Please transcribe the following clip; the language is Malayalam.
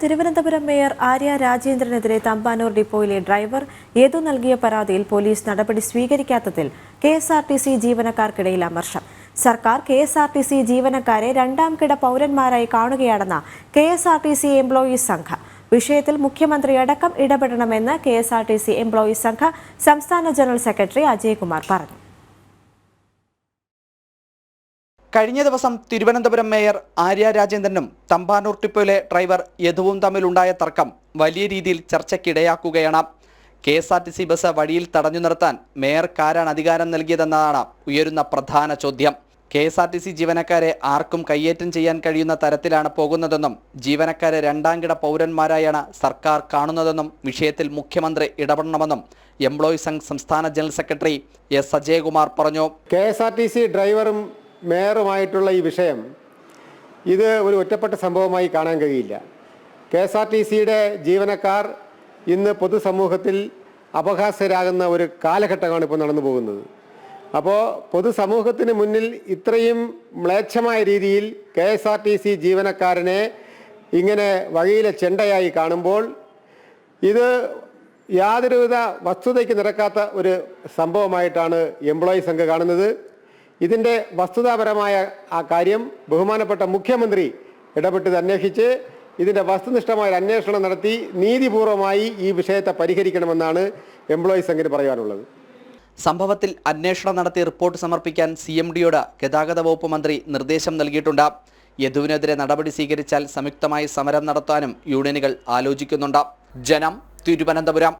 തിരുവനന്തപുരം മേയർ ആര്യ രാജേന്ദ്രനെതിരെ തമ്പാനൂർ ഡിപ്പോയിലെ ഡ്രൈവർ യദു നൽകിയ പരാതിയിൽ പോലീസ് നടപടി സ്വീകരിക്കാത്തതിൽ കെഎസ്ആർടിസി ജീവനക്കാർക്കിടയിൽ അമർഷം. സർക്കാർ കെഎസ്ആർടിസി ജീവനക്കാരെ രണ്ടാം കിട പൗരന്മാരായി കാണുകയാണെന്ന കെഎസ്ആർടിസി എംപ്ലോയീസ് സംഘം. വിഷയത്തിൽ മുഖ്യമന്ത്രി അടക്കം ഇടപെടണമെന്ന് കെഎസ്ആർടിസി എംപ്ലോയീസ് സംഘ സംസ്ഥാന ജനറൽ സെക്രട്ടറി അജയ്കുമാർ പറഞ്ഞു. കഴിഞ്ഞ ദിവസം തിരുവനന്തപുരം മേയർ ആര്യ രാജേന്ദ്രനും തമ്പാനൂർ ഡിപ്പോയിലെ ഡ്രൈവർ യദുവും തമ്മിലുണ്ടായ തർക്കം വലിയ രീതിയിൽ ചർച്ചയ്ക്കിടയാക്കുകയാണ്. കെഎസ്ആർടിസി ബസ് വഴിയിൽ തടഞ്ഞു നിർത്താൻ മേയർക്കാരാണ് അധികാരം നൽകിയതെന്നതാണ് ഉയരുന്ന പ്രധാന ചോദ്യം. കെഎസ്ആർടിസി ജീവനക്കാരെ ആർക്കും കയ്യേറ്റം ചെയ്യാൻ കഴിയുന്ന തരത്തിലാണ് പോകുന്നതെന്നും ജീവനക്കാരെ രണ്ടാംകിട പൗരന്മാരായാണ് സർക്കാർ കാണുന്നതെന്നും വിഷയത്തിൽ മുഖ്യമന്ത്രി ഇടപെടണമെന്നും എംപ്ലോയീസ് സംഘ് സംസ്ഥാന ജനറൽ സെക്രട്ടറി എസ് അജയ്കുമാർ പറഞ്ഞു. കെഎസ്ആർടിസി ഡ്രൈവറും മേയറുമായിട്ടുള്ള ഈ വിഷയം ഇത് ഒരു ഒറ്റപ്പെട്ട സംഭവമായി കാണാൻ കഴിയില്ല. കെഎസ്ആർടിസിയുടെ ജീവനക്കാർ ഇന്ന് പൊതുസമൂഹത്തിൽ അപഹാസ്യരാകുന്ന ഒരു കാലഘട്ടമാണ് ഇപ്പോൾ നടന്നു പോകുന്നത്. അപ്പോൾ പൊതുസമൂഹത്തിന് മുന്നിൽ ഇത്രയും മ്ലേച്ഛമായ രീതിയിൽ കെഎസ്ആർടിസി ജീവനക്കാരനെ ഇങ്ങനെ വഴിയിലെ ചെണ്ടയായി കാണുമ്പോൾ ഇത് യാതൊരുവിധ വസ്തുതയ്ക്ക് നിരക്കാത്ത ഒരു സംഭവമായിട്ടാണ് എംപ്ലോയീസ് സംഘം കാണുന്നത്. ഇതിൻ്റെ വസ്തുതാപരമായ ആ കാര്യം ബഹുമാനപ്പെട്ട മുഖ്യമന്ത്രി ഇടപെട്ട് അന്വേഷിച്ച് ഇതിൻ്റെ വസ്തുനിഷ്ഠമായ അന്വേഷണം നടത്തി നീതിപൂർവമായി ഈ വിഷയത്തെ പരിഹരിക്കണമെന്നാണ് എംപ്ലോയീസ് സംഘത്തിന് പറയാനുള്ളത്. സംഭവത്തിൽ അന്വേഷണം നടത്തി റിപ്പോർട്ട് സമർപ്പിക്കാൻ CMDയോട് ഗതാഗത വകുപ്പ് മന്ത്രി നിർദ്ദേശം നൽകിയിട്ടുണ്ട്. യദുവിനെതിരെ നടപടി സ്വീകരിച്ചാൽ സംയുക്തമായി സമരം നടത്താനും യൂണിയനുകൾ ആലോചിക്കുന്നുണ്ട്. ജനം, തിരുവനന്തപുരം.